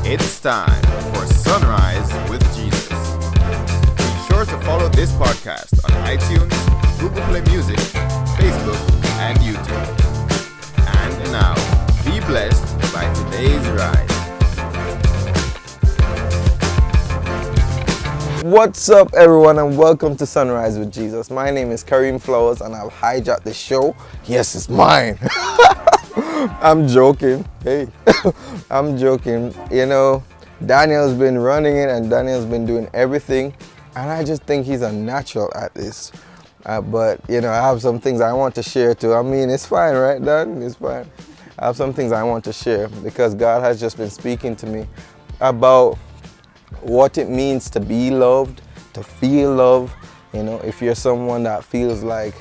It's time for Sunrise with Jesus. Be sure to follow this podcast on iTunes, Google Play Music, Facebook, and YouTube. And now, be blessed by today's ride. What's up, everyone, and welcome to Sunrise with Jesus. My name is Kareem Flowers, and I've hijacked the show. Yes, it's mine. I'm joking. Hey, I'm joking. You know, Daniel's been running it, and Daniel's been doing everything, and I just think he's a natural at this. But, you know, I have some things I want to share too. I mean, it's fine, right, Dan? It's fine. I have some things I want to share because God has just been speaking to me about what it means to be loved, to feel love. You know, if you're someone that feels like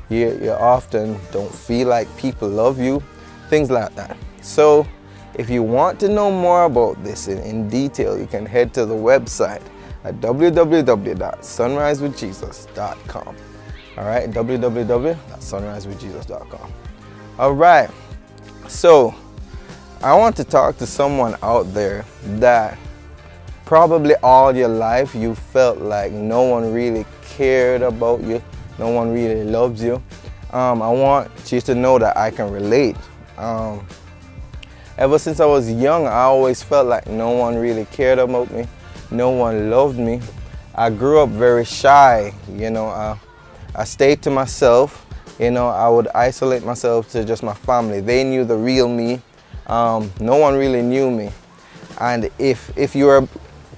you often don't feel like people love you, things like that. So if you want to know more about this in detail, you can head to the website at www.sunrisewithjesus.com. All right, www.sunrisewithjesus.com. All right, so I want to talk to someone out there that probably all your life you felt like no one really cared about you, no one really loves you. I want you to know that I can relate. Ever since I was young, I always felt like no one really cared about me, no one loved me. I grew up very shy, you know. I stayed to myself, you know. I would isolate myself to just my family. They knew the real me. No one really knew me. And if you were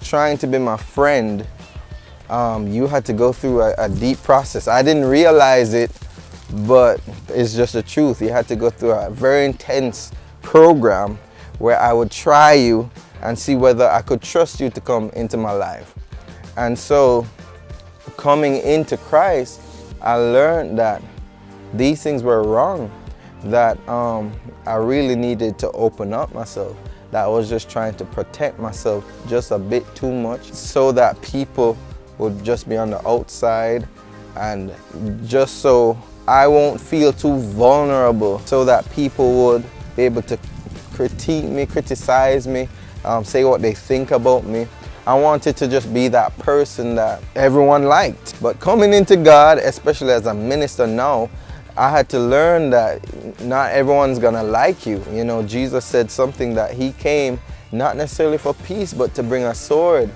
trying to be my friend, you had to go through a deep process. I didn't realize it, but it's just the truth. You had to go through a very intense program where I would try you and see whether I could trust you to come into my life. And so coming into Christ, I learned that these things were wrong, that I really needed to open up myself, that I was just trying to protect myself just a bit too much so that people would just be on the outside, and just so I won't feel too vulnerable, so that people would be able to critique me, criticize me, say what they think about me. I wanted to just be that person that everyone liked. But coming into God, especially as a minister now, I had to learn that not everyone's gonna like you. You know, Jesus said something that he came not necessarily for peace, but to bring a sword.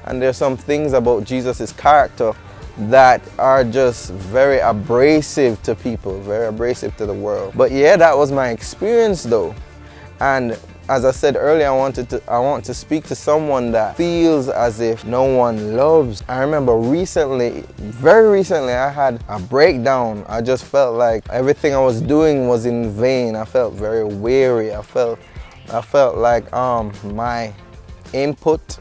And there's some things about Jesus' character that are just very abrasive to people, very abrasive to the world. But yeah, that was my experience though. And as I said earlier, I want to speak to someone that feels as if no one loves. I remember very recently, I had a breakdown. I just felt like everything I was doing was in vain. I felt very weary. I felt like my input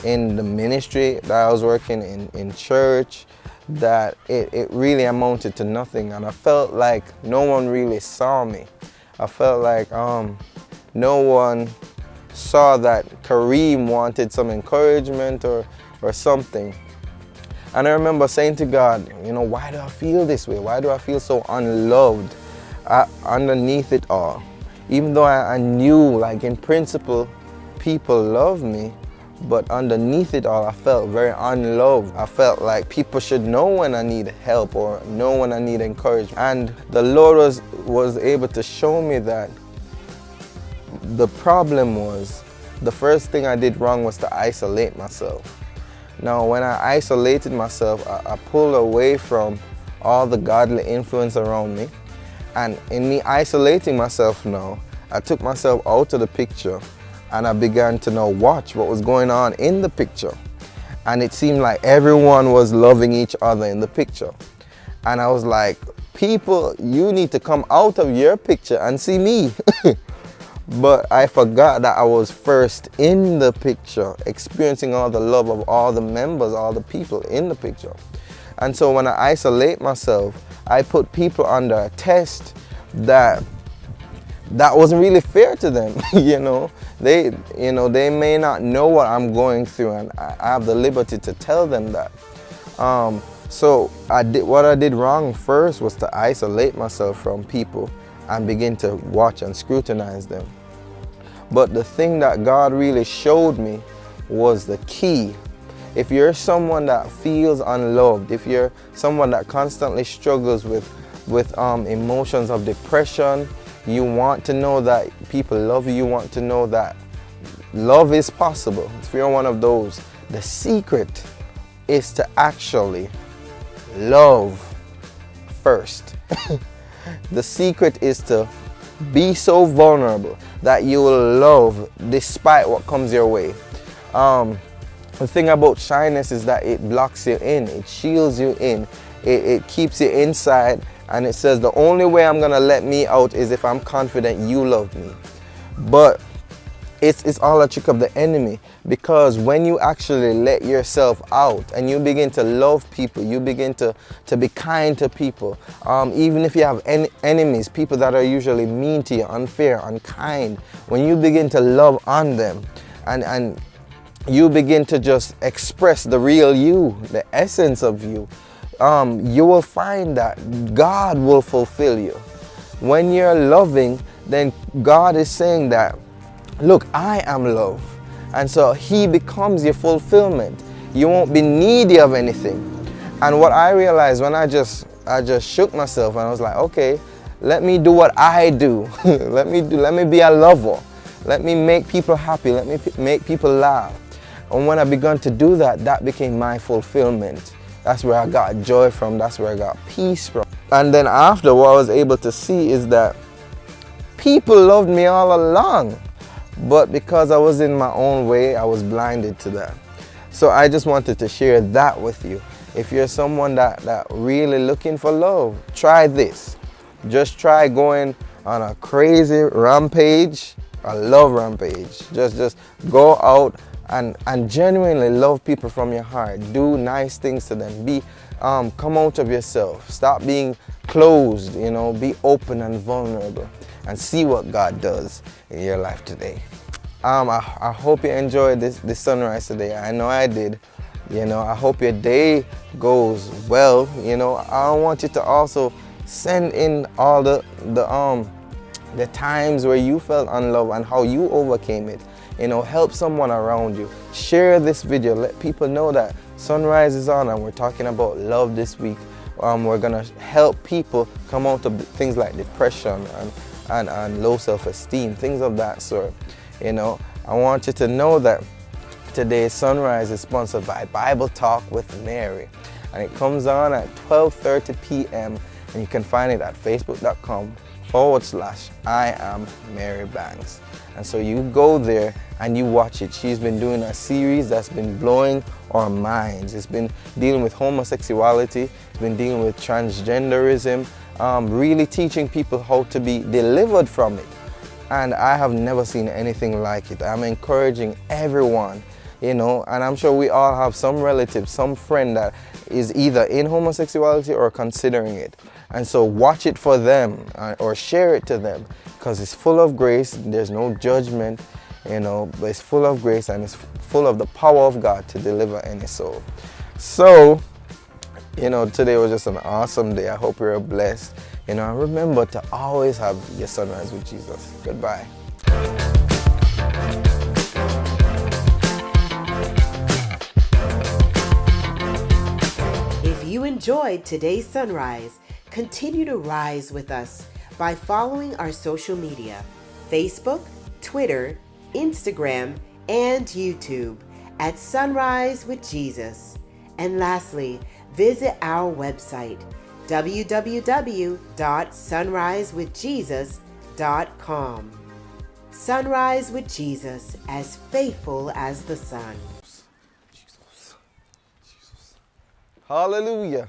in the ministry that I was working in church, that it really amounted to nothing. And I felt like no one really saw me. I felt like no one saw that Kareem wanted some encouragement or something. And I remember saying to God, you know, why do I feel this way? Why do I feel so unloved underneath it all? Even though I knew, like in principle, people love me, but underneath it all, I felt very unloved. I felt like people should know when I need help or know when I need encouragement. And the Lord was able to show me that the problem was, the first thing I did wrong was to isolate myself. Now, when I isolated myself, I pulled away from all the godly influence around me. And in me isolating myself now, I took myself out of the picture and I began to now watch what was going on in the picture. And it seemed like everyone was loving each other in the picture. And I was like, people, you need to come out of your picture and see me. But I forgot that I was first in the picture, experiencing all the love of all the members, all the people in the picture. And so when I isolate myself, I put people under a test that wasn't really fair to them. They may not know what I'm going through, and I have the liberty to tell them that. So what I did wrong first was to isolate myself from people and begin to watch and scrutinize them. But the thing that God really showed me was the key. If you're someone that feels unloved, if you're someone that constantly struggles with emotions of depression, you want to know that people love you, you want to know that love is possible. If you're one of those, the secret is to actually love first. The secret is to be so vulnerable that you will love despite what comes your way. The thing about shyness is that it blocks you in, it shields you in, it keeps you inside, and it says the only way I'm gonna let me out is if I'm confident you love me. But it's all a trick of the enemy, because when you actually let yourself out and you begin to love people, you begin to be kind to people, even if you have enemies, people that are usually mean to you, unfair, unkind, when you begin to love on them and you begin to just express the real you, the essence of you, you will find that God will fulfill you. When you're loving, then God is saying that, look, I am love. And so He becomes your fulfillment. You won't be needy of anything. And what I realized when I just shook myself and I was like, okay, let me do what I do. let me be a lover. Let me make people happy. Let me make people laugh. And when I began to do that, that became my fulfillment. That's where I got joy from. That's where I got peace from. And then after, what I was able to see is that people loved me all along. But because I was in my own way, I was blinded to that. So I just wanted to share that with you. If you're someone that really looking for love, try this. Just try going on a crazy rampage, a love rampage. Just go out and genuinely love people from your heart. Do nice things to them. Come out of yourself. Stop being closed, be open and vulnerable, and see what God does in your life today. I hope you enjoyed this sunrise today. I know I did. I hope your day goes well. I want you to also send in all the times where you felt unloved and how you overcame it. Help someone around you. Share this video. Let people know that Sunrise is on and we're talking about love this week. We're gonna help people come out of things like depression and low self-esteem, things of that sort. I want you to know that today's Sunrise is sponsored by Bible Talk with Mary, and it comes on at 12:30 p.m. and you can find it at facebook.com/I am Mary Banks. And so you go there and you watch it. She's been doing a series that's been blowing our minds. It's been dealing with homosexuality, it's been dealing with transgenderism, really teaching people how to be delivered from it. And I have never seen anything like it. I'm encouraging everyone, and I'm sure we all have some relative, some friend that is either in homosexuality or considering it. And so watch it for them or share it to them, because it's full of grace. There's no judgment, but it's full of grace and it's full of the power of God to deliver any soul. So, today was just an awesome day. I hope you're blessed. Remember to always have your sunrise with Jesus. Goodbye. If you enjoyed today's sunrise, continue to rise with us by following our social media, Facebook, Twitter, Instagram, and YouTube at Sunrise with Jesus. And lastly, visit our website, www.sunrisewithjesus.com. Sunrise with Jesus, as faithful as the sun. Jesus. Hallelujah.